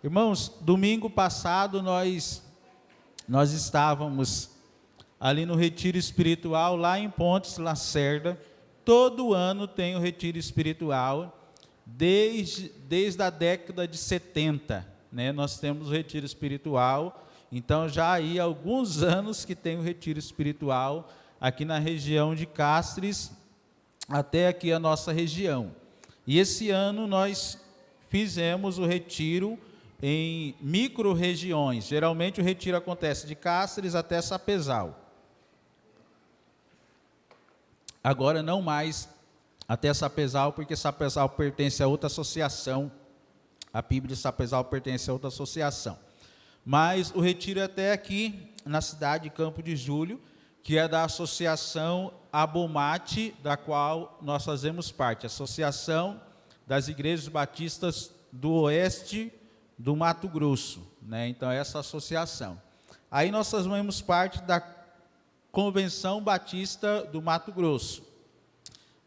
Irmãos, domingo passado nós estávamos ali no retiro espiritual, lá em Pontes Lacerda. Todo ano tem o retiro espiritual, desde a década de 70, né? Nós temos o retiro espiritual, então já há alguns anos que tem o retiro espiritual aqui na região de Castres, até aqui a nossa região. E esse ano nós fizemos o retiro em micro-regiões. Geralmente o retiro acontece de Castres até Sapezal. Agora não mais até Sapezal, porque Sapezal pertence a outra associação. A PIB de Sapezal pertence a outra associação. Mas o retiro é até aqui, na cidade de Campo de Júlio, que é da associação Abomate, da qual nós fazemos parte, Associação das Igrejas Batistas do Oeste do Mato Grosso, né? Então, essa associação. Aí nós fazemos parte da Convenção Batista do Mato Grosso.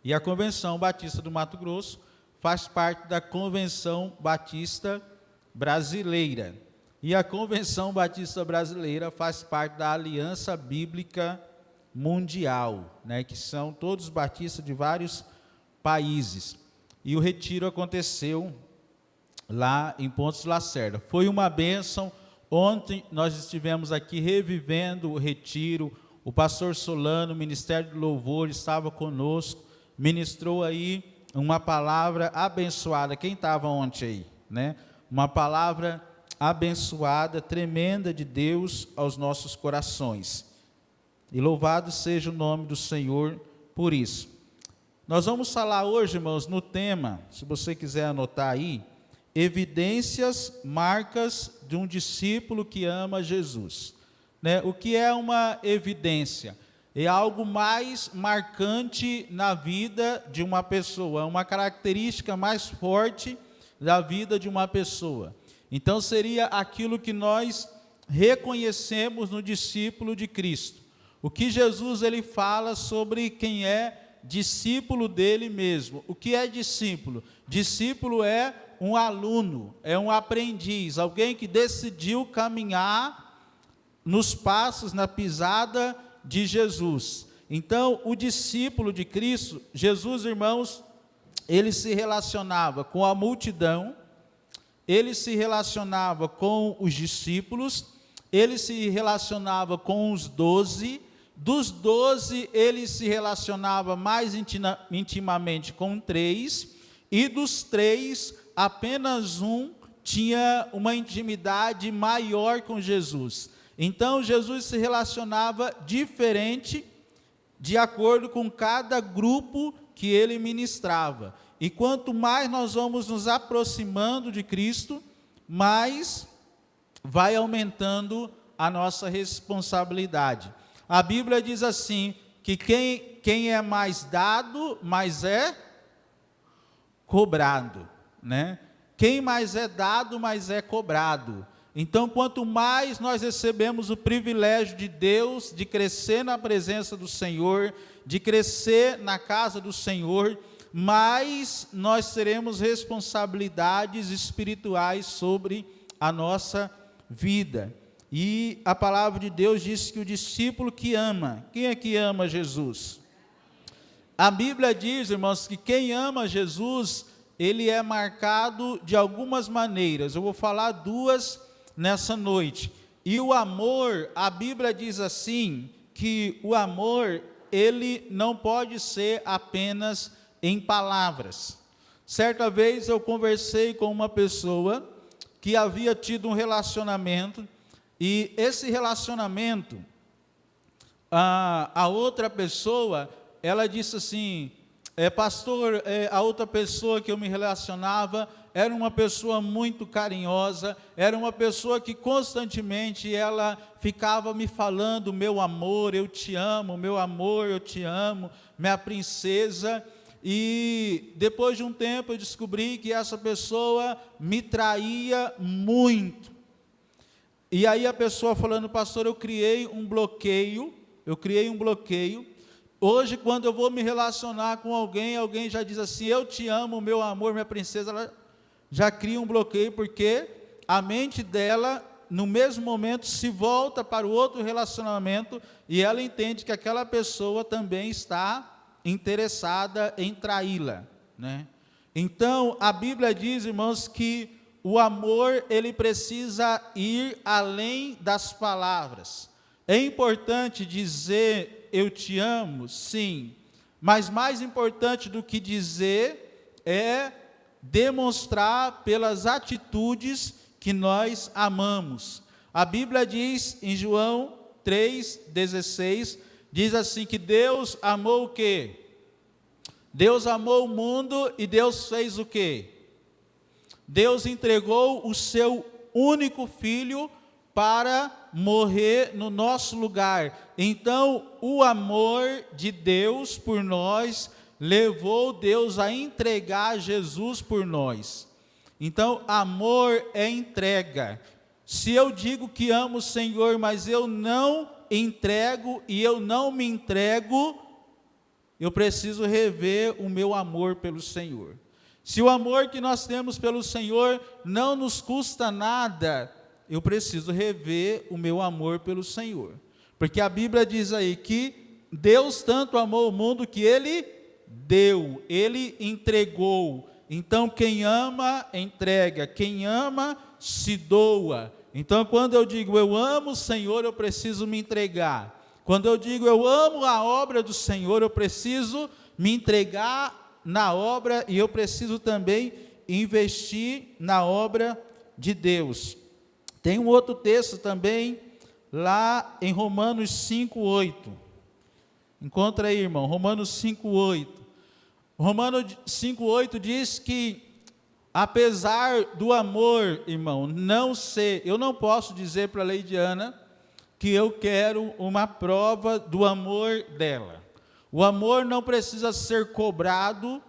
E a Convenção Batista do Mato Grosso faz parte da Convenção Batista Brasileira. E a Convenção Batista Brasileira faz parte da Aliança Bíblica Mundial, né, que são todos batistas de vários países. E o retiro aconteceu lá em Pontes Lacerda. Foi uma bênção. Ontem nós estivemos aqui revivendo o retiro. O pastor Solano, o Ministério do Louvor, estava conosco, ministrou aí uma palavra abençoada. Quem estava ontem aí, né? Uma palavra abençoada, tremenda de Deus aos nossos corações. E louvado seja o nome do Senhor por isso. Nós vamos falar hoje, irmãos, no tema, se você quiser anotar aí, evidências, marcas de um discípulo que ama Jesus. Né? O que é uma evidência? É algo mais marcante na vida de uma pessoa, uma característica mais forte da vida de uma pessoa. Então, seria aquilo que nós reconhecemos no discípulo de Cristo. O que Jesus ele fala sobre quem é discípulo dele mesmo. O que é discípulo? Discípulo é um aluno, é um aprendiz, alguém que decidiu caminhar nos passos, na pisada de Jesus. Então, o discípulo de Cristo, Jesus, irmãos, ele se relacionava com a multidão, ele se relacionava com os discípulos, ele se relacionava com os 12, dos 12 ele se relacionava mais intimamente com 3, e dos 3, apenas um tinha uma intimidade maior com Jesus. Então, Jesus se relacionava diferente de acordo com cada grupo que ele ministrava. E quanto mais nós vamos nos aproximando de Cristo, mais vai aumentando a nossa responsabilidade. A Bíblia diz assim, que quem é mais dado, mais é cobrado, né? Quem mais é dado, mais é cobrado. Então, quanto mais nós recebemos o privilégio de Deus, de crescer na presença do Senhor, de crescer na casa do Senhor, mais nós teremos responsabilidades espirituais sobre a nossa vida. E a palavra de Deus diz que o discípulo que ama, quem é que ama Jesus? A Bíblia diz, irmãos, que quem ama Jesus, ele é marcado de algumas maneiras. Eu vou falar duas nessa noite. E o amor, a Bíblia diz assim, que o amor, ele não pode ser apenas em palavras. Certa vez eu conversei com uma pessoa que havia tido um relacionamento, e esse relacionamento, a outra pessoa, ela disse assim, pastor, a outra pessoa que eu me relacionava era uma pessoa muito carinhosa, era uma pessoa que constantemente ela ficava me falando, meu amor, eu te amo, meu amor, eu te amo, minha princesa. E depois de um tempo eu descobri que essa pessoa me traía muito. E aí a pessoa falando, pastor, eu criei um bloqueio. Hoje, quando eu vou me relacionar com alguém, alguém já diz assim, eu te amo, meu amor, minha princesa, ela já cria um bloqueio, porque a mente dela, no mesmo momento, se volta para o outro relacionamento e ela entende que aquela pessoa também está interessada em traí-la, né? Então, a Bíblia diz, irmãos, que o amor, ele precisa ir além das palavras. É importante dizer eu te amo, sim, mas mais importante do que dizer é demonstrar pelas atitudes que nós amamos. A Bíblia diz em João 3,16, diz assim que Deus amou o quê? Deus amou o mundo e Deus fez o quê? Deus entregou o seu único filho para morrer no nosso lugar. Então, o amor de Deus por nós levou Deus a entregar Jesus por nós. Então, amor é entrega. Se eu digo que amo o Senhor, mas eu não entrego e eu não me entrego, eu preciso rever o meu amor pelo Senhor. Se o amor que nós temos pelo Senhor não nos custa nada, eu preciso rever o meu amor pelo Senhor. Porque a Bíblia diz aí que Deus tanto amou o mundo que Ele deu, Ele entregou. Então quem ama, entrega, quem ama, se doa. Então quando eu digo eu amo o Senhor, eu preciso me entregar. Quando eu digo eu amo a obra do Senhor, eu preciso me entregar na obra e eu preciso também investir na obra de Deus. Tem um outro texto também, lá em Romanos 5,8. Encontra aí, irmão, Romanos 5,8. Romanos 5,8 diz que, apesar do amor, irmão, não ser, eu não posso dizer para a Leidiana que eu quero uma prova do amor dela. O amor não precisa ser cobrado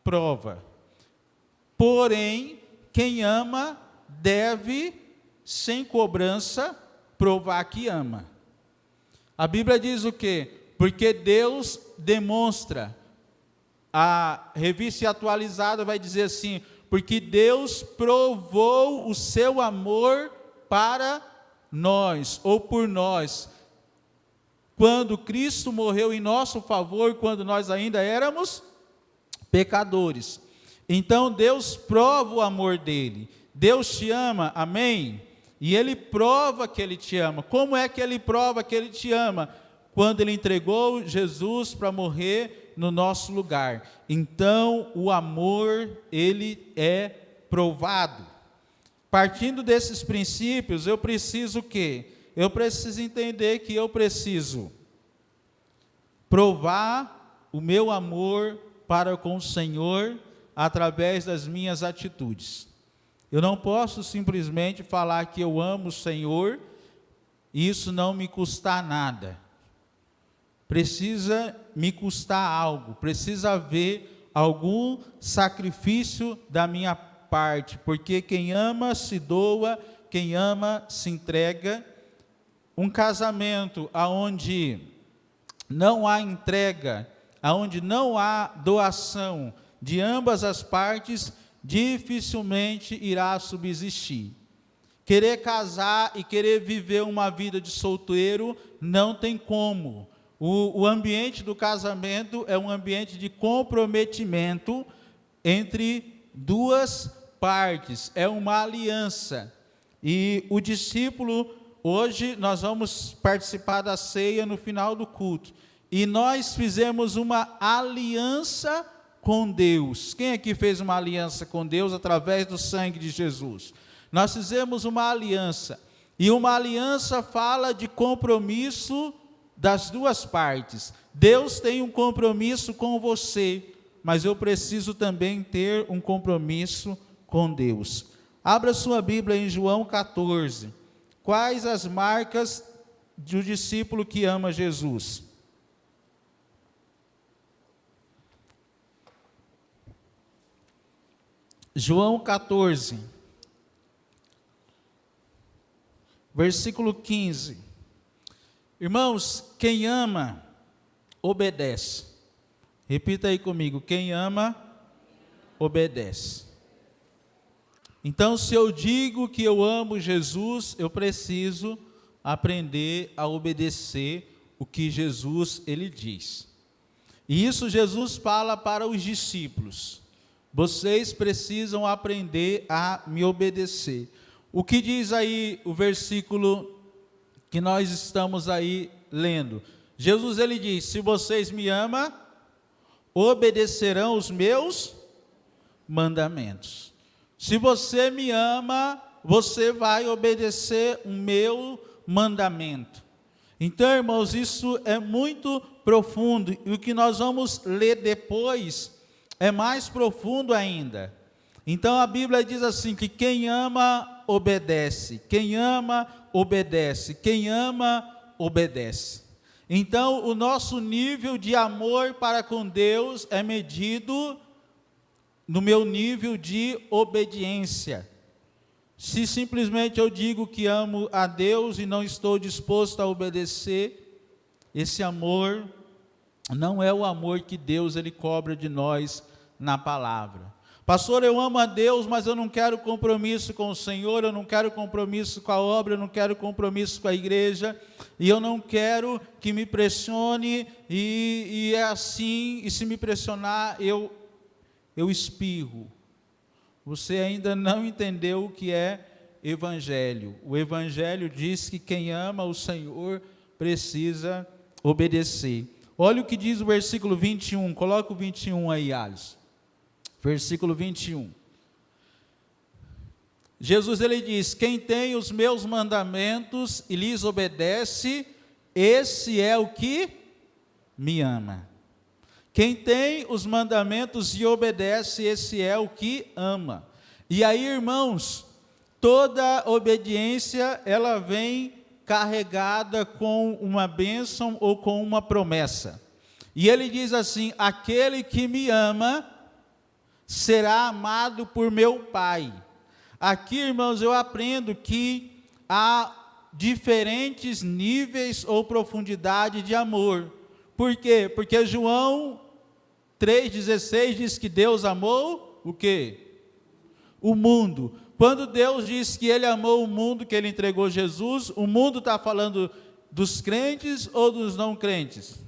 prova. Porém, quem ama deve, sem cobrança, provar que ama. A Bíblia diz o quê? Porque Deus demonstra. A revista atualizada vai dizer assim, porque Deus provou o seu amor para nós, ou por nós, quando Cristo morreu em nosso favor, quando nós ainda éramos pecadores. Então Deus prova o amor dele. Deus te ama, amém? E Ele prova que Ele te ama. Como é que Ele prova que Ele te ama? Quando Ele entregou Jesus para morrer no nosso lugar. Então o amor, ele é provado. Partindo desses princípios, eu preciso o quê? Eu preciso entender que eu preciso provar o meu amor para com o Senhor através das minhas atitudes. Eu não posso simplesmente falar que eu amo o Senhor e isso não me custar nada. Precisa me custar algo, precisa haver algum sacrifício da minha parte, porque quem ama se doa, quem ama se entrega. Um casamento aonde não há entrega, aonde não há doação de ambas as partes, dificilmente irá subsistir. Querer casar e querer viver uma vida de solteiro não tem como. O ambiente do casamento é um ambiente de comprometimento entre duas partes, é uma aliança. E o discípulo, hoje nós vamos participar da ceia no final do culto, e nós fizemos uma aliança com Deus. Quem aqui fez uma aliança com Deus através do sangue de Jesus? Nós fizemos uma aliança, e uma aliança fala de compromisso das duas partes. Deus tem um compromisso com você, mas eu preciso também ter um compromisso com Deus. Abra sua Bíblia em João 14. Quais as marcas do discípulo que ama Jesus? João 14, versículo 15. Irmãos, quem ama, obedece. Repita aí comigo, quem ama, obedece. Então, se eu digo que eu amo Jesus, eu preciso aprender a obedecer o que Jesus ele diz. E isso Jesus fala para os discípulos. Vocês precisam aprender a me obedecer. O que diz aí o versículo que nós estamos aí lendo? Jesus ele diz: se vocês me amam, obedecerão os meus mandamentos. Se você me ama, você vai obedecer o meu mandamento. Então, irmãos, isso é muito profundo, e o que nós vamos ler depois é mais profundo ainda. Então a Bíblia diz assim, que quem ama, obedece. Quem ama, obedece. Quem ama, obedece. Então o nosso nível de amor para com Deus é medido no meu nível de obediência. Se simplesmente eu digo que amo a Deus e não estou disposto a obedecer, esse amor não é o amor que Deus ele cobra de nós na palavra. Pastor, eu amo a Deus, mas eu não quero compromisso com o Senhor, eu não quero compromisso com a obra, eu não quero compromisso com a igreja, e eu não quero que me pressione, e é assim, e se me pressionar, eu espirro. Você ainda não entendeu o que é evangelho. O evangelho diz que quem ama o Senhor precisa obedecer. Olha o que diz o versículo 21, coloca o 21 aí, Alisson. Versículo 21. Jesus ele diz: quem tem os meus mandamentos e lhes obedece, esse é o que me ama. Quem tem os mandamentos e obedece, esse é o que ama. E aí, irmãos, toda obediência, ela vem carregada com uma bênção ou com uma promessa. E ele diz assim: aquele que me ama será amado por meu Pai. Aqui, irmãos, eu aprendo que há diferentes níveis ou profundidade de amor. Por quê? Porque João 3,16 diz que Deus amou o quê? O mundo. Quando Deus diz que Ele amou o mundo, que Ele entregou Jesus, o mundo está falando dos crentes ou dos não crentes?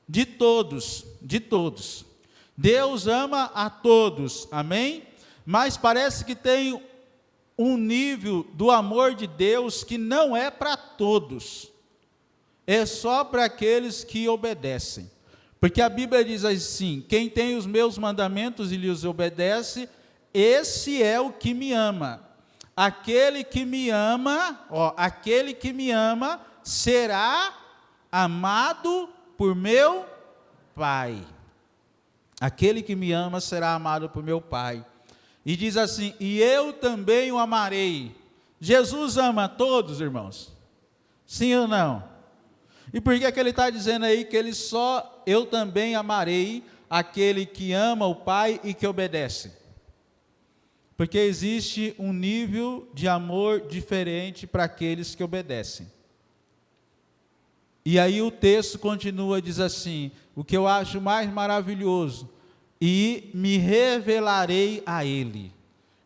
De todos, de todos. Deus ama a todos, amém? Mas parece que tem um nível do amor de Deus que não é para todos. É só para aqueles que obedecem. Porque a Bíblia diz assim: quem tem os meus mandamentos e lhes obedece, esse é o que me ama. Aquele que me ama, aquele que me ama será amado por meu Pai. Aquele que me ama será amado por meu Pai. E diz assim: e eu também o amarei. Jesus ama a todos, irmãos? Sim ou não? E por que é que ele está dizendo aí que ele só, eu também amarei aquele que ama o Pai e que obedece? Porque existe um nível de amor diferente para aqueles que obedecem. E aí o texto continua, diz assim, o que eu acho mais maravilhoso: e me revelarei a Ele.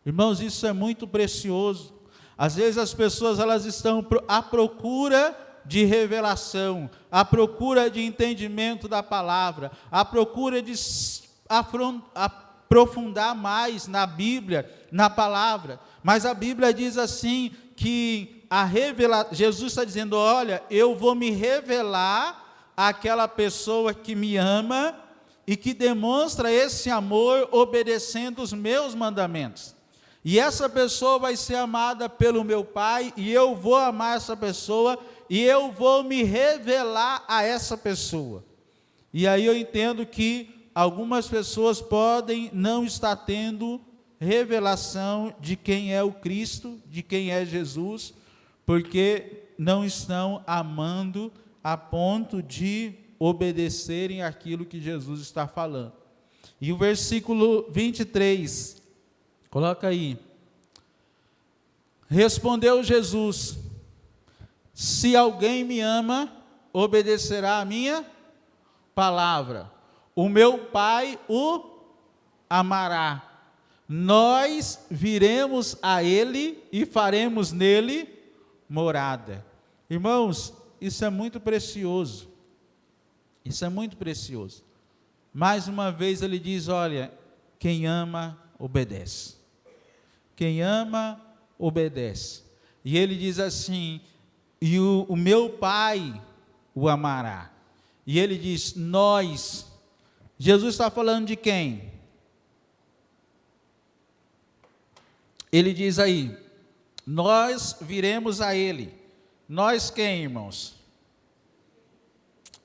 Irmãos, isso é muito precioso. Às vezes as pessoas elas estão à procura de revelação, à procura de entendimento da palavra, à procura de aprofundar mais na Bíblia, na palavra. Mas a Bíblia diz assim, que Jesus está dizendo: olha, eu vou me revelar àquela pessoa que me ama e que demonstra esse amor obedecendo os meus mandamentos. E essa pessoa vai ser amada pelo meu Pai, e eu vou amar essa pessoa, e eu vou me revelar a essa pessoa. E aí eu entendo que algumas pessoas podem não estar tendo revelação de quem é o Cristo, de quem é Jesus, porque não estão amando a ponto de obedecerem aquilo que Jesus está falando. E o versículo 23, coloca aí. Respondeu Jesus: se alguém me ama, obedecerá a minha palavra. O meu Pai o amará. nós viremos a ele e faremos nele morada. Irmãos, isso é muito precioso. Isso é muito precioso. Mais uma vez ele diz, olha, quem ama, obedece. Quem ama, obedece. E ele diz assim, e o meu Pai o amará. E ele diz, nós. Jesus está falando de quem? Ele diz aí, nós viremos a ele. Nós quem, irmãos?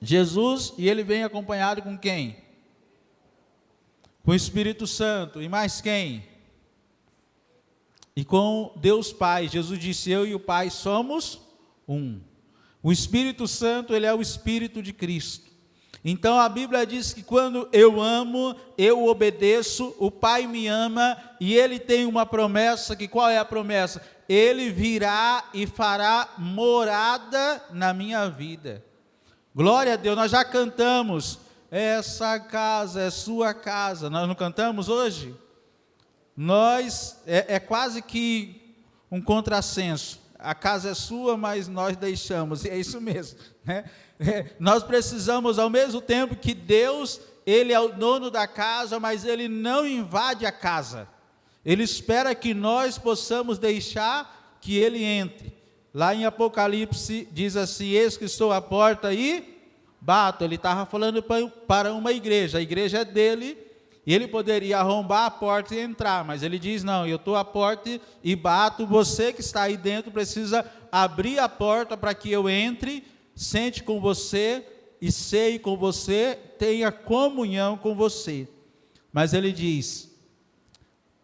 Jesus, e ele vem acompanhado com quem? Com o Espírito Santo. E mais quem? E com Deus Pai. Jesus disse, eu e o Pai somos um. O Espírito Santo, ele é o Espírito de Cristo. Então a Bíblia diz que quando eu amo, eu obedeço, o Pai me ama, e ele tem uma promessa, que qual é a promessa? Ele virá e fará morada na minha vida. Glória a Deus, nós já cantamos, essa casa é sua casa, nós não cantamos hoje? Nós, é quase que um contrassenso, a casa é sua, mas nós deixamos, e é isso mesmo, né? Nós precisamos, ao mesmo tempo que Deus, ele é o dono da casa, mas ele não invade a casa, ele espera que nós possamos deixar que ele entre. Lá em Apocalipse diz assim, eis que estou à porta e bato. Ele estava falando para uma igreja, a igreja é dele, e ele poderia arrombar a porta e entrar, mas ele diz, não, eu estou à porta e bato, você que está aí dentro precisa abrir a porta para que eu entre, sente com você e ceie com você, tenha comunhão com você. Mas ele diz,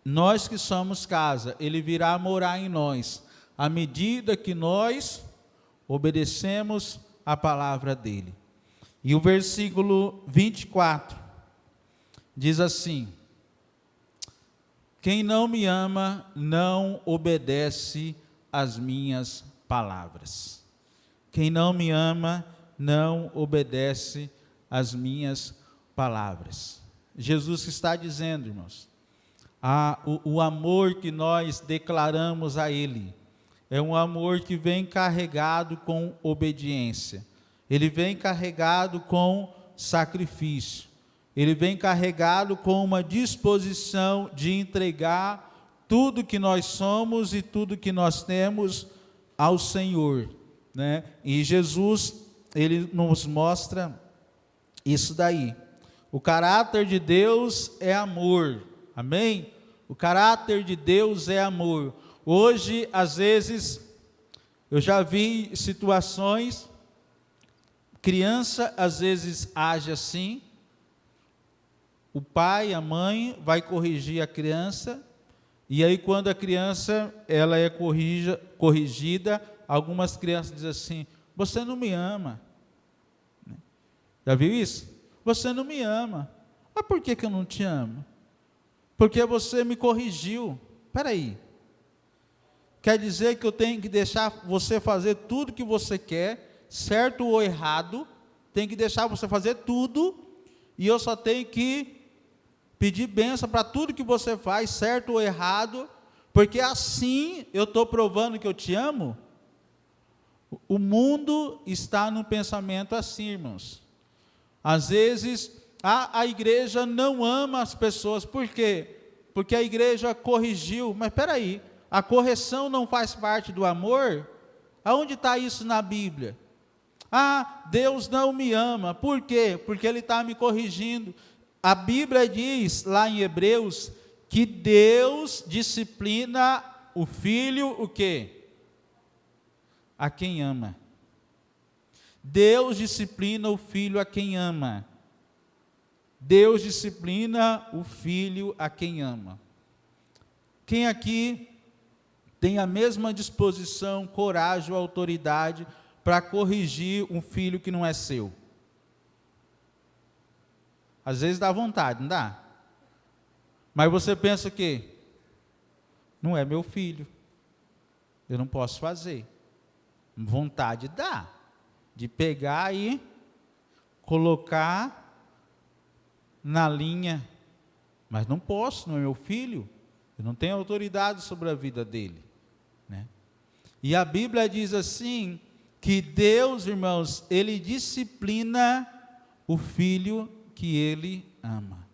nós que somos casa, ele virá morar em nós, à medida que nós obedecemos a palavra dele. E o versículo 24 diz assim, quem não me ama não obedece às minhas palavras. Quem não me ama não obedece às minhas palavras. Jesus está dizendo, irmãos, o amor que nós declaramos a ele é um amor que vem carregado com obediência, ele vem carregado com sacrifício, ele vem carregado com uma disposição de entregar tudo que nós somos e tudo que nós temos ao Senhor, né? E Jesus, ele nos mostra isso daí. O caráter de Deus é amor, amém? O caráter de Deus é amor. Hoje, às vezes, eu já vi situações, criança às vezes age assim, o pai, a mãe vai corrigir a criança, e aí quando a criança ela é corrigida, algumas crianças dizem assim, você não me ama. Já viu isso? Você não me ama. Mas por que eu não te amo? Porque você me corrigiu. Espera aí. Quer dizer que eu tenho que deixar você fazer tudo que você quer, certo ou errado, tem que deixar você fazer tudo, e eu só tenho que pedir bênção para tudo que você faz, certo ou errado, porque assim eu estou provando que eu te amo? O mundo está num pensamento assim, irmãos. Às vezes, a igreja não ama as pessoas, por quê? Porque a igreja corrigiu, mas espera aí, a correção não faz parte do amor? Aonde está isso na Bíblia? Deus não me ama, por quê? Porque Ele está me corrigindo. A Bíblia diz, lá em Hebreus, que Deus disciplina o filho, o quê? A quem ama. Deus disciplina o filho a quem ama. Deus disciplina o filho a quem ama. Quem aqui tem a mesma disposição, coragem ou autoridade para corrigir um filho que não é seu? Às vezes dá vontade, não dá? Mas você pensa o quê? Não é meu filho, eu não posso fazer. Vontade dá, de pegar e colocar na linha, mas não posso, não é meu filho. Eu não tenho autoridade sobre a vida dele, né? E a Bíblia diz assim, que Deus, irmãos, Ele disciplina o filho que Ele ama.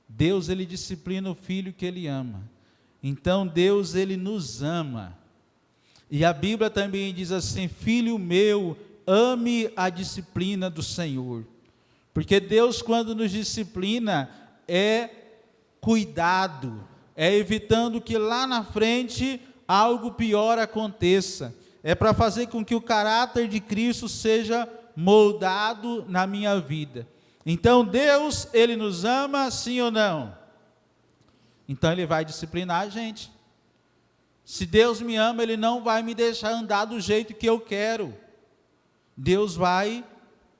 Deus, Ele disciplina o filho que Ele ama. Então, Deus, Ele nos ama. E a Bíblia também diz assim, filho meu, ame a disciplina do Senhor. Porque Deus, quando nos disciplina, é cuidado, é evitando que lá na frente algo pior aconteça. É para fazer com que o caráter de Cristo seja moldado na minha vida. Então Deus, Ele nos ama, sim ou não? Então Ele vai disciplinar a gente. Se Deus me ama, Ele não vai me deixar andar do jeito que eu quero. Deus vai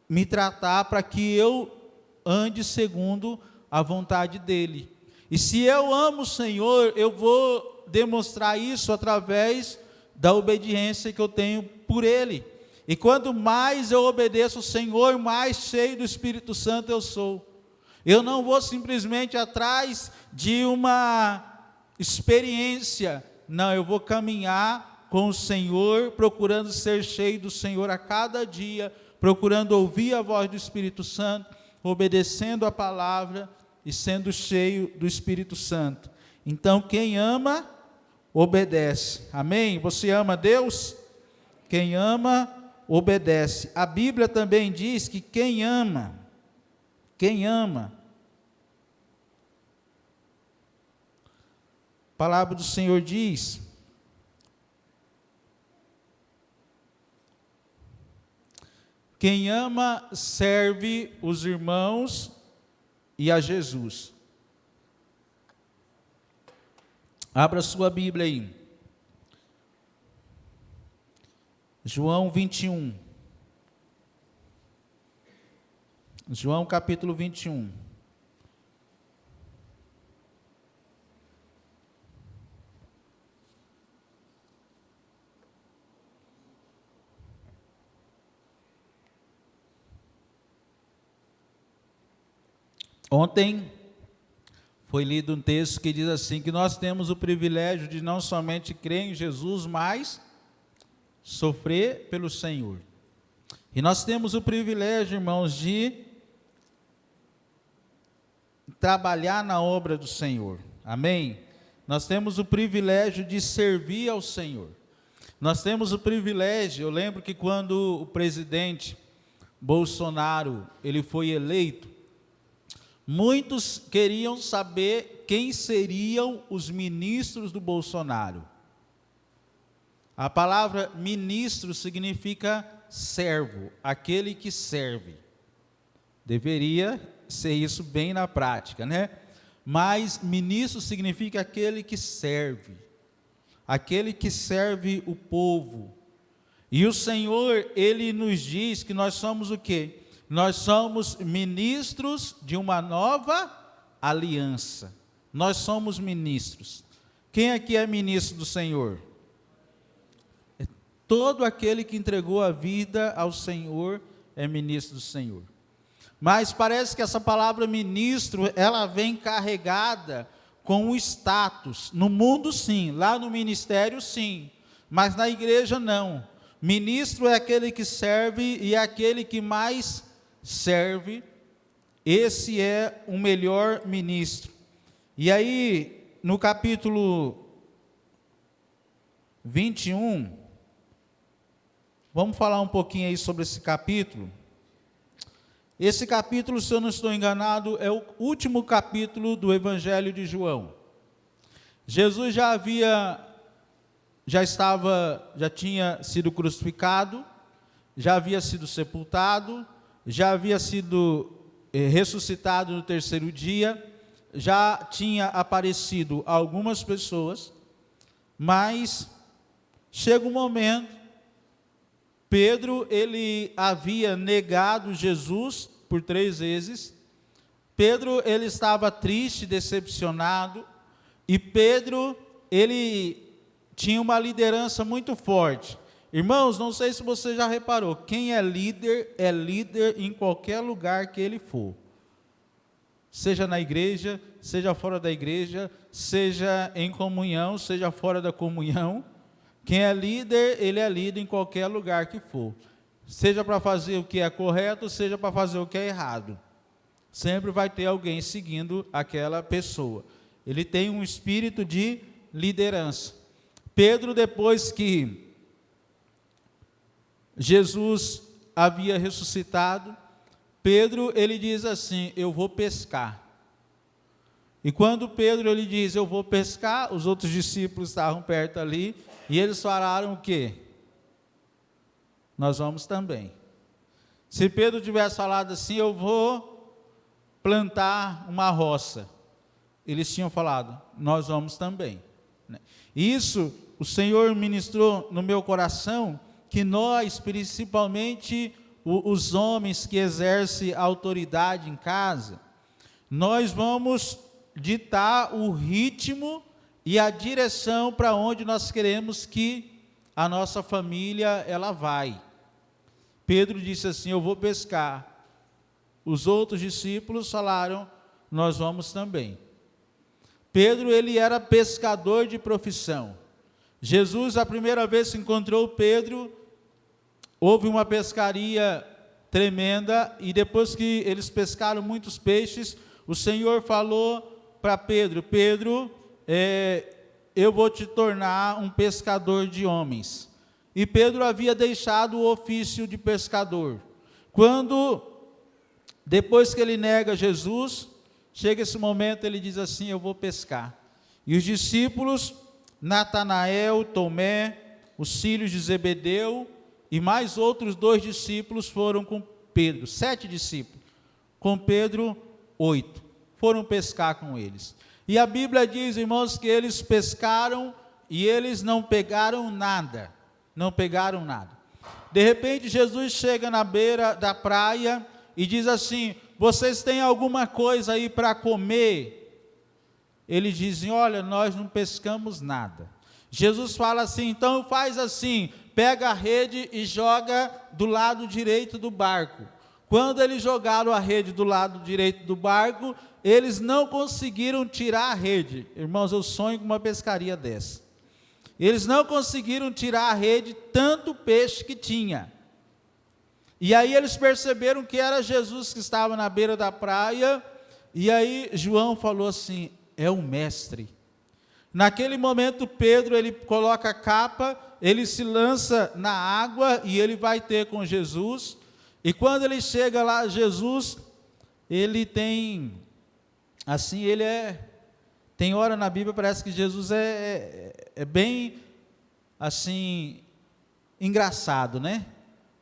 me tratar para que eu ande segundo a vontade dEle. E se eu amo o Senhor, eu vou demonstrar isso através da obediência que eu tenho por Ele. E quanto mais eu obedeço o Senhor, mais cheio do Espírito Santo eu sou. Eu não vou simplesmente atrás de uma experiência, não, eu vou caminhar com o Senhor, procurando ser cheio do Senhor a cada dia, procurando ouvir a voz do Espírito Santo, obedecendo a palavra e sendo cheio do Espírito Santo. Então, quem ama, obedece. Amém? Você ama Deus? Quem ama, obedece. A Bíblia também diz que quem ama, a palavra do Senhor diz, quem ama serve os irmãos e a Jesus. Abra sua Bíblia aí. João 21. João capítulo 21. Ontem foi lido um texto que diz assim, que nós temos o privilégio de não somente crer em Jesus, mas sofrer pelo Senhor. E nós temos o privilégio, irmãos, de trabalhar na obra do Senhor. Amém? Nós temos o privilégio de servir ao Senhor. Nós temos o privilégio, eu lembro que quando o presidente Bolsonaro, ele foi eleito, muitos queriam saber quem seriam os ministros do Bolsonaro. A palavra ministro significa servo, aquele que serve. Deveria ser isso bem na prática, né? Mas ministro significa aquele que serve o povo. E o Senhor, Ele nos diz que nós somos o quê? Nós somos ministros de uma nova aliança. Nós somos ministros. Quem aqui é ministro do Senhor? É todo aquele que entregou a vida ao Senhor é ministro do Senhor. Mas parece que essa palavra ministro, ela vem carregada com o status. No mundo sim, lá no ministério sim, mas na igreja não. Ministro é aquele que serve e é aquele que mais serve, esse é o melhor ministro. E aí, no capítulo 21, vamos falar um pouquinho aí sobre esse capítulo. Esse capítulo, se eu não estou enganado, é o último capítulo do Evangelho de João. Jesus já tinha sido crucificado, já havia sido sepultado, já havia sido ressuscitado no terceiro dia, já tinha aparecido a algumas pessoas, mas chega um momento, Pedro, ele havia negado Jesus por 3 vezes, Pedro, ele estava triste, decepcionado, e Pedro, ele tinha uma liderança muito forte. Irmãos, não sei se você já reparou, quem é líder em qualquer lugar que ele for. seja na igreja, seja fora da igreja, seja em comunhão, seja fora da comunhão. Quem é líder, ele é líder em qualquer lugar que for. Seja para fazer o que é correto, seja para fazer o que é errado. Sempre vai ter alguém seguindo aquela pessoa. Ele tem um espírito de liderança. Pedro, depois que Jesus havia ressuscitado, Pedro, ele diz assim: eu vou pescar. E quando Pedro, ele diz, eu vou pescar, os outros discípulos estavam perto ali, e eles falaram o quê? Nós vamos também. Se Pedro tivesse falado assim, eu vou plantar uma roça, eles tinham falado, nós vamos também. Isso, o Senhor ministrou no meu coração, que nós, principalmente os homens que exercem autoridade em casa, nós vamos ditar o ritmo e a direção para onde nós queremos que a nossa família ela vai. Pedro disse assim, eu vou pescar. Os outros discípulos falaram, nós vamos também. Pedro, ele era pescador de profissão. Jesus, a primeira vez que encontrou Pedro, houve uma pescaria tremenda, e depois que eles pescaram muitos peixes, o Senhor falou para Pedro, Pedro, eu vou te tornar um pescador de homens. E Pedro havia deixado o ofício de pescador. Quando, depois que ele nega Jesus, chega esse momento, ele diz assim, eu vou pescar. E os discípulos, Natanael, Tomé, os filhos de Zebedeu, e mais outros 2 discípulos foram com Pedro, 7 discípulos, com Pedro 8, foram pescar com eles. E a Bíblia diz, irmãos, que eles pescaram e eles não pegaram nada, não pegaram nada. De repente Jesus chega na beira da praia e diz assim, vocês têm alguma coisa aí para comer? Eles dizem, olha, nós não pescamos nada. Jesus fala assim, então faz assim, pega a rede e joga do lado direito do barco. Quando eles jogaram a rede do lado direito do barco, eles não conseguiram tirar a rede. Irmãos, eu sonho com uma pescaria dessa. Eles não conseguiram tirar a rede, tanto peixe que tinha. E aí eles perceberam que era Jesus que estava na beira da praia, e aí João falou assim, é o mestre. Naquele momento Pedro, ele coloca a capa, ele se lança na água, e ele vai ter com Jesus, e quando ele chega lá, Jesus, ele tem, assim, tem hora na Bíblia, parece que Jesus é bem, assim, engraçado, né?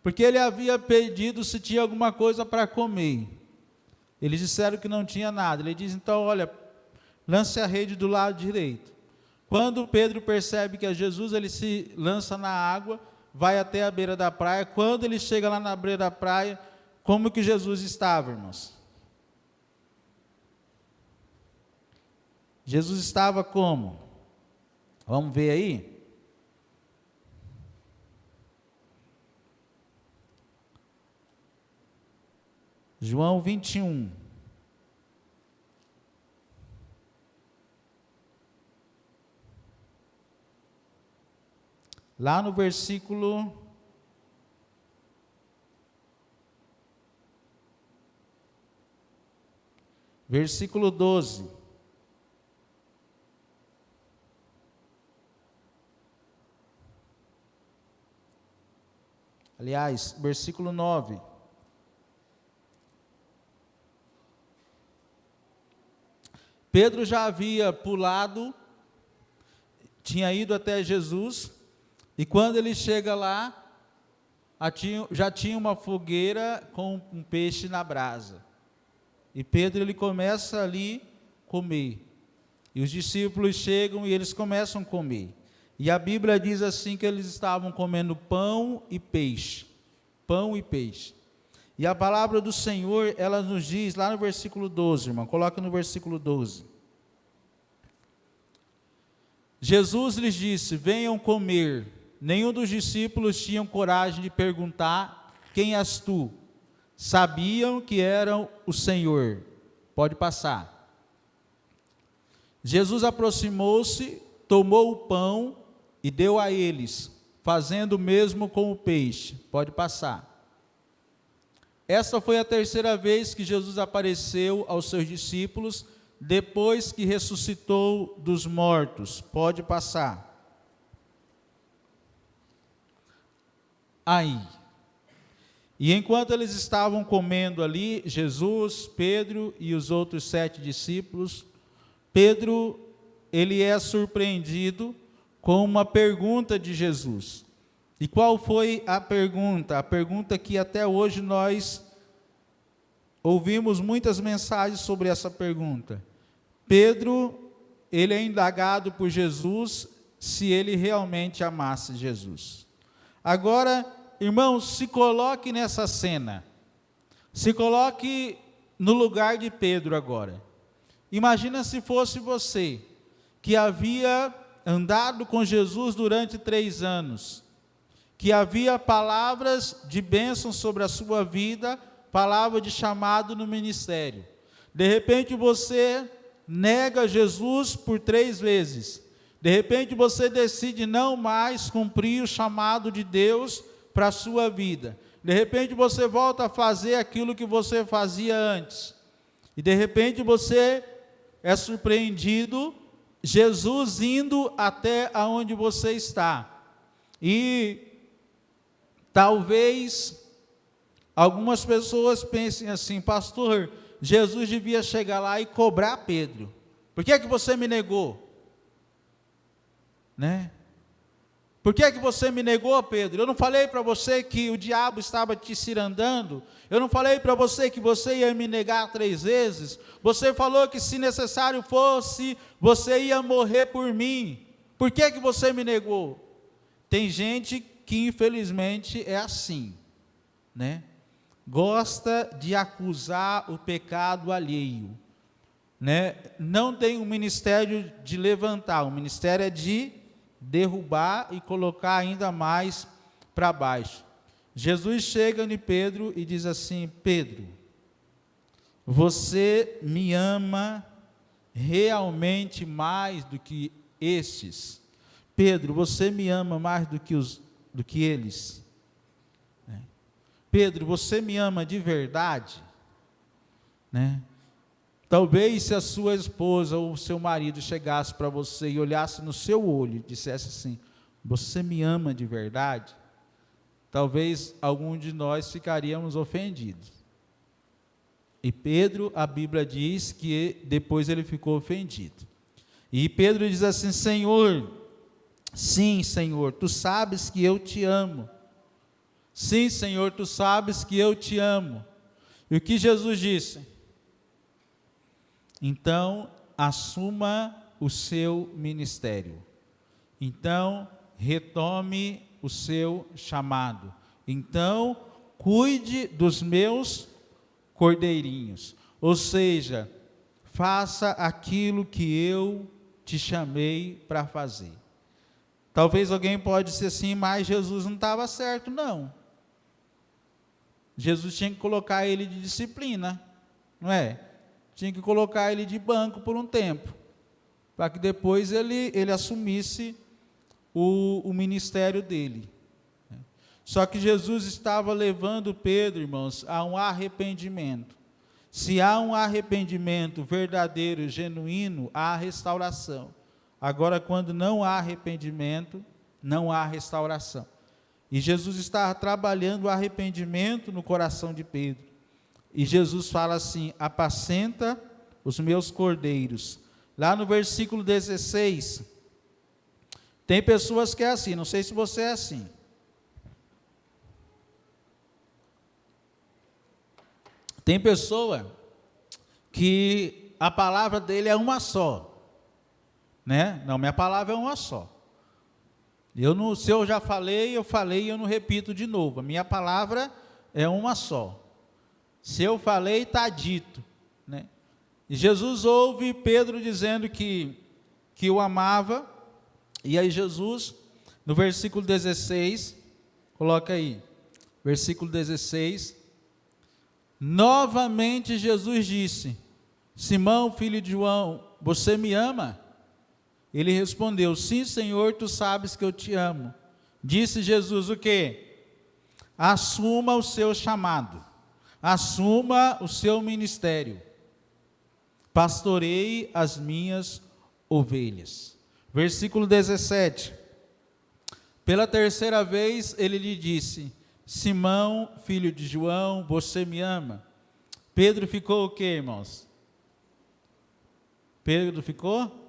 Porque ele havia pedido se tinha alguma coisa para comer. Eles disseram que não tinha nada. Ele diz, então, olha, lance a rede do lado direito. Quando Pedro percebe que é Jesus, ele se lança na água, vai até a beira da praia. Quando ele chega lá na beira da praia, como que Jesus estava, irmãos? Jesus estava como? Vamos ver aí? João 21. Lá no versículo 12. Aliás, versículo 9. Pedro já havia pulado, tinha ido até Jesus, e quando ele chega lá, já tinha uma fogueira com um peixe na brasa. E Pedro, ele começa ali a comer. E os discípulos chegam e eles começam a comer. E a Bíblia diz assim que eles estavam comendo pão e peixe. Pão e peixe. E a palavra do Senhor, ela nos diz, lá no versículo 12, irmão, coloca no versículo 12. Jesus lhes disse, venham comer. Nenhum dos discípulos tinham coragem de perguntar, quem és tu? Sabiam que era o Senhor. Pode passar. Jesus aproximou-se, tomou o pão e deu a eles, fazendo o mesmo com o peixe. Pode passar. Essa foi a terceira vez que Jesus apareceu aos seus discípulos, depois que ressuscitou dos mortos. Pode passar. Aí. E enquanto eles estavam comendo ali, Jesus, Pedro e os outros 7 discípulos, Pedro, ele é surpreendido com uma pergunta de Jesus. E qual foi a pergunta? A pergunta que até hoje nós ouvimos muitas mensagens sobre essa pergunta. Pedro, ele é indagado por Jesus se ele realmente amasse Jesus. Agora, irmãos, se coloque nessa cena. Se coloque no lugar de Pedro agora. Imagina se fosse você, que havia andado com Jesus durante 3 anos, que havia palavras de bênção sobre a sua vida, palavra de chamado no ministério. De repente você nega Jesus por 3 vezes. De repente você decide não mais cumprir o chamado de Deus para a sua vida. De repente você volta a fazer aquilo que você fazia antes. E de repente você é surpreendido, Jesus indo até aonde você está. E talvez algumas pessoas pensem assim: pastor, Jesus devia chegar lá e cobrar Pedro. Por que é que você me negou? Né? Por que é que você me negou, Pedro? Eu não falei para você que o diabo estava te cirandando? Eu não falei para você que você ia me negar 3 vezes? Você falou que se necessário fosse, você ia morrer por mim. Por que é que você me negou? Tem gente que infelizmente é assim, né? Gosta de acusar o pecado alheio, né? Não tem um ministério de levantar, o ministério é de derrubar e colocar ainda mais para baixo. Jesus chega em Pedro e diz assim: Pedro, você me ama realmente mais do que estes? Pedro, você me ama mais do que eles? Pedro, você me ama de verdade? Né? Talvez se a sua esposa ou o seu marido chegasse para você e olhasse no seu olho e dissesse assim: você me ama de verdade? Talvez algum de nós ficaríamos ofendidos. E Pedro, a Bíblia diz que depois ele ficou ofendido. E Pedro diz assim: Senhor, sim, Senhor, tu sabes que eu te amo. Sim, Senhor, tu sabes que eu te amo. E o que Jesus disse? Então, assuma o seu ministério. Então, retome o seu chamado. Então, cuide dos meus cordeirinhos. Ou seja, faça aquilo que eu te chamei para fazer. Talvez alguém pode dizer assim: mas Jesus não estava certo, não. Jesus tinha que colocar ele de disciplina, não é? Tinha que colocar ele de banco por um tempo, para que depois ele assumisse o ministério dele. Só que Jesus estava levando Pedro, irmãos, a um arrependimento. Se há um arrependimento verdadeiro, genuíno, há restauração. Agora, quando não há arrependimento, não há restauração. E Jesus estava trabalhando o arrependimento no coração de Pedro. E Jesus fala assim: apacenta os meus cordeiros. Lá no versículo 16, tem pessoas que é assim, não sei se você é assim. Tem pessoa que a palavra dele é uma só, né? Não, minha palavra é uma só. Se eu já falei, eu falei e eu não repito de novo. A minha palavra é uma só. Se eu falei, está dito, né? E Jesus ouve Pedro dizendo que o amava, e aí Jesus, no versículo 16, coloca aí, versículo 16, novamente Jesus disse: Simão, filho de João, você me ama? Ele respondeu, sim, Senhor, tu sabes que eu te amo. Disse Jesus o quê? Assuma o seu chamado, assuma o seu ministério, pastoreie as minhas ovelhas. Versículo 17, pela terceira vez ele lhe disse, Simão, filho de João, você me ama? Pedro ficou o quê, irmãos? Pedro ficou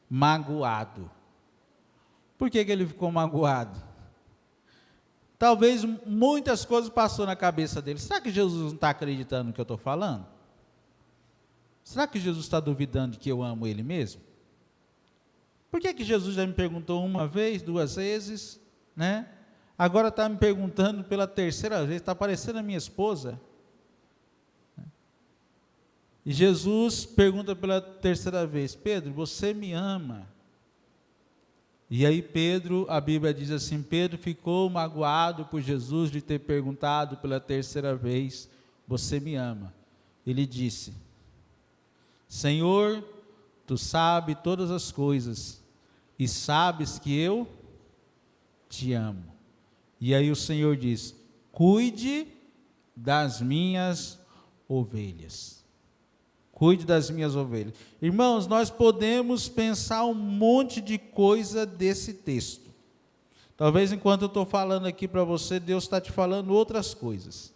magoado. Por que ele ficou magoado? Talvez muitas coisas passou na cabeça dele. Será que Jesus não está acreditando no que eu estou falando? Será que Jesus está duvidando de que eu amo Ele mesmo? Por que Jesus já me perguntou uma vez, duas vezes, né? Agora está me perguntando pela terceira vez, está parecendo a minha esposa. E Jesus pergunta pela terceira vez, Pedro, você me ama? E aí Pedro, a Bíblia diz assim, Pedro ficou magoado por Jesus de ter perguntado pela terceira vez, você me ama? Ele disse, Senhor, tu sabes todas as coisas, e sabes que eu te amo. E aí o Senhor diz, cuide das minhas ovelhas. Cuide das minhas ovelhas. Irmãos, nós podemos pensar um monte de coisa desse texto. Talvez enquanto eu estou falando aqui para você, Deus está te falando outras coisas.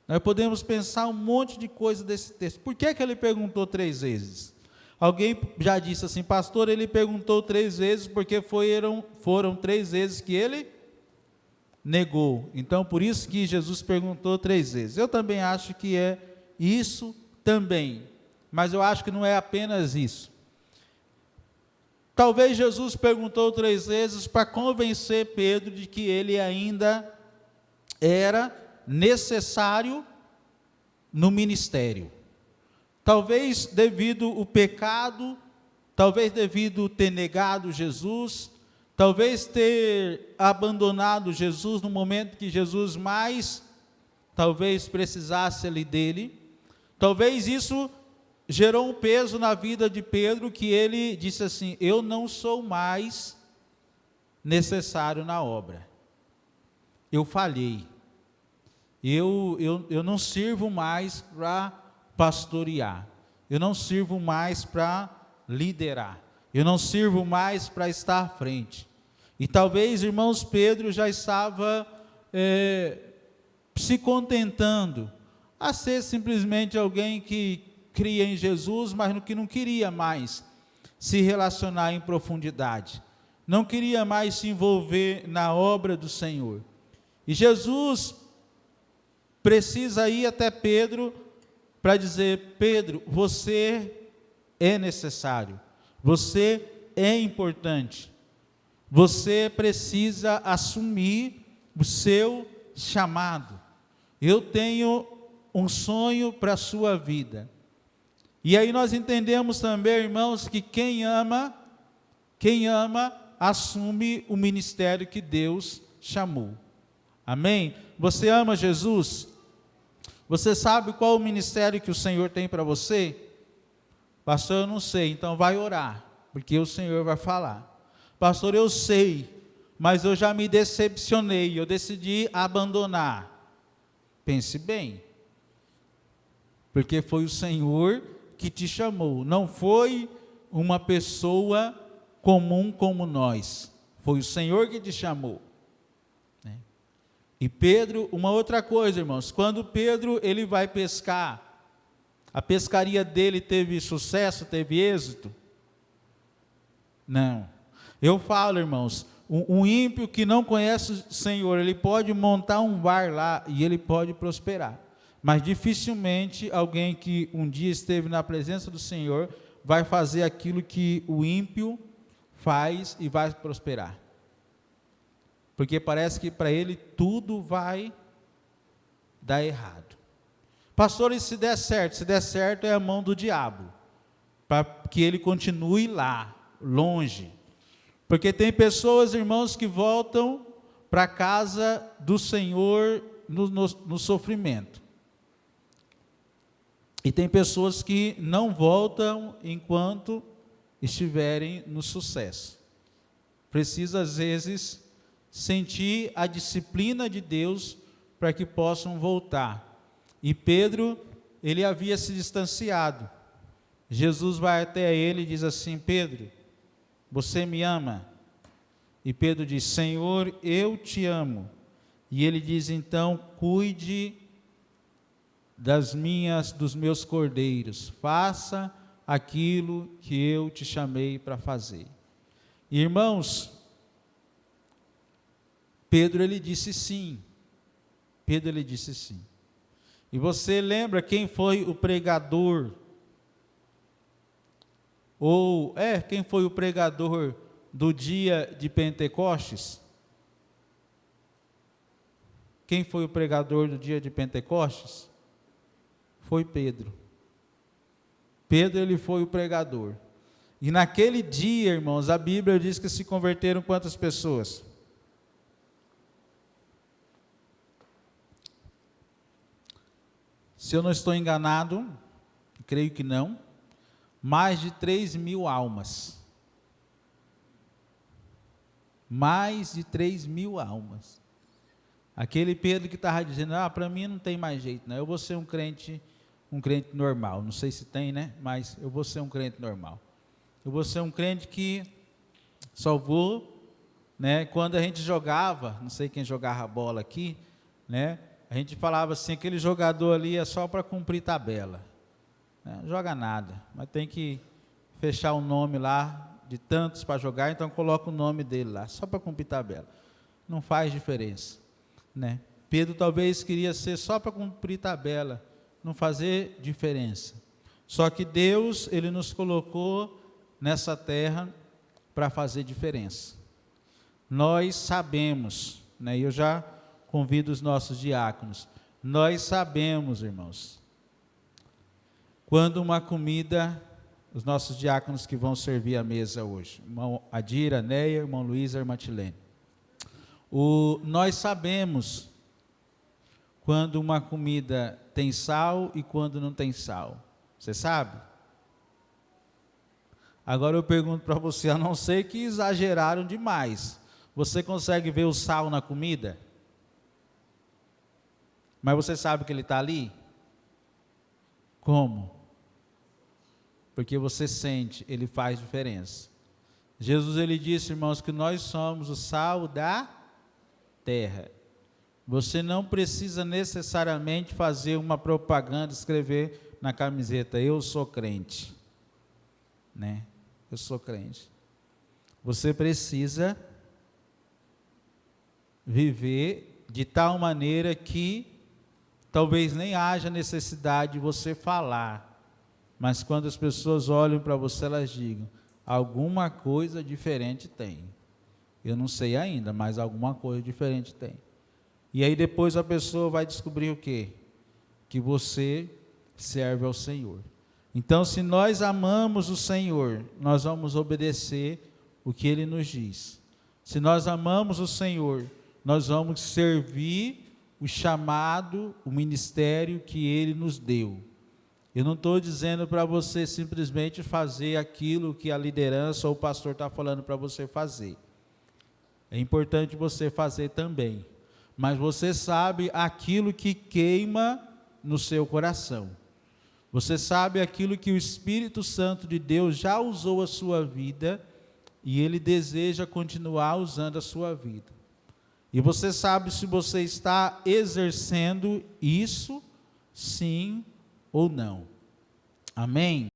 Nós podemos pensar um monte de coisa desse texto. Por que ele perguntou 3 vezes? Alguém já disse assim, pastor, ele perguntou 3 vezes porque foram 3 vezes que ele negou. Então, por isso que Jesus perguntou 3 vezes. Eu também acho que é isso também. Mas eu acho que não é apenas isso. Talvez Jesus perguntou 3 vezes para convencer Pedro de que ele ainda era necessário no ministério. Talvez devido ao pecado, talvez devido ter negado Jesus, talvez ter abandonado Jesus no momento que Jesus mais talvez precisasse ali dele. Talvez isso gerou um peso na vida de Pedro, que ele disse assim, eu não sou mais necessário na obra, eu falhei, eu não sirvo mais para pastorear, eu não sirvo mais para liderar, eu não sirvo mais para estar à frente. E talvez, irmãos, Pedro já estava se contentando a ser simplesmente alguém que cria em Jesus, mas que não queria mais se relacionar em profundidade, não queria mais se envolver na obra do Senhor. E Jesus precisa ir até Pedro para dizer, Pedro, você é necessário, você é importante, você precisa assumir o seu chamado. Eu tenho um sonho para a sua vida. E aí nós entendemos também, irmãos, que quem ama, assume o ministério que Deus chamou. Amém? Você ama Jesus? Você sabe qual o ministério que o Senhor tem para você? Pastor, eu não sei, então vai orar, porque o Senhor vai falar. Pastor, eu sei, mas eu já me decepcionei, eu decidi abandonar. Pense bem, porque foi o Senhor que te chamou, não foi uma pessoa comum como nós, foi o Senhor que te chamou, né? E Pedro, uma outra coisa, irmãos, quando Pedro ele vai pescar, a pescaria dele teve sucesso, teve êxito? Não. Eu falo, irmãos, um ímpio que não conhece o Senhor, ele pode montar um bar lá e ele pode prosperar. Mas dificilmente alguém que um dia esteve na presença do Senhor vai fazer aquilo que o ímpio faz e vai prosperar. Porque parece que para ele tudo vai dar errado. Pastor, e se der certo? Se der certo é a mão do diabo, para que ele continue lá, longe. Porque tem pessoas, irmãos, que voltam para a casa do Senhor no sofrimento. E tem pessoas que não voltam enquanto estiverem no sucesso. Precisa, às vezes, sentir a disciplina de Deus para que possam voltar. E Pedro, ele havia se distanciado. Jesus vai até ele e diz assim: Pedro, você me ama? E Pedro diz: Senhor, eu te amo. E ele diz então: cuide dos meus cordeiros, faça aquilo que eu te chamei para fazer. Irmãos, Pedro ele disse sim. Pedro ele disse sim. E você lembra quem foi o pregador? Quem foi o pregador do dia de Pentecostes? Quem foi o pregador do dia de Pentecostes? Foi Pedro. Pedro, ele foi o pregador. E naquele dia, irmãos, a Bíblia diz que se converteram quantas pessoas? Se eu não estou enganado, creio que não, mais de 3.000 almas. Mais de 3.000 almas. Aquele Pedro que estava dizendo: para mim não tem mais jeito, né? Eu vou ser um crente normal. Não sei se tem, né? Mas eu vou ser um crente normal. Eu vou ser um crente que só vou, né? Quando a gente jogava, não sei quem jogava bola aqui, né? A gente falava assim: aquele jogador ali é só para cumprir tabela. Não joga nada, mas tem que fechar o nome lá de tantos para jogar, então coloca o nome dele lá, só para cumprir tabela. Não faz diferença, né? Pedro talvez queria ser só para cumprir tabela, não fazer diferença. Só que Deus, ele nos colocou nessa terra para fazer diferença. Nós sabemos, né? Eu já convido os nossos diáconos. Nós sabemos, irmãos, quando uma comida, os nossos diáconos que vão servir a mesa hoje, irmão Adira, Neia, irmão Luiz, irmã Tilene. Nós sabemos quando uma comida tem sal e quando não tem sal. Você sabe? Agora eu pergunto para você, a não ser que exageraram demais, você consegue ver o sal na comida? Mas você sabe que ele está ali? Como? Porque você sente, ele faz diferença. Jesus, ele disse, irmãos, que nós somos o sal da terra. Você não precisa necessariamente fazer uma propaganda, escrever na camiseta: eu sou crente, né? Eu sou crente. Você precisa viver de tal maneira que talvez nem haja necessidade de você falar, mas quando as pessoas olham para você, elas digam: alguma coisa diferente tem. Eu não sei ainda, mas alguma coisa diferente tem. E aí depois a pessoa vai descobrir o quê? Que você serve ao Senhor. Então, se nós amamos o Senhor, nós vamos obedecer o que Ele nos diz. Se nós amamos o Senhor, nós vamos servir o chamado, o ministério que Ele nos deu. Eu não estou dizendo para você simplesmente fazer aquilo que a liderança ou o pastor está falando para você fazer. É importante você fazer também. Mas você sabe aquilo que queima no seu coração. Você sabe aquilo que o Espírito Santo de Deus já usou a sua vida e Ele deseja continuar usando a sua vida. E você sabe se você está exercendo isso, sim ou não. Amém?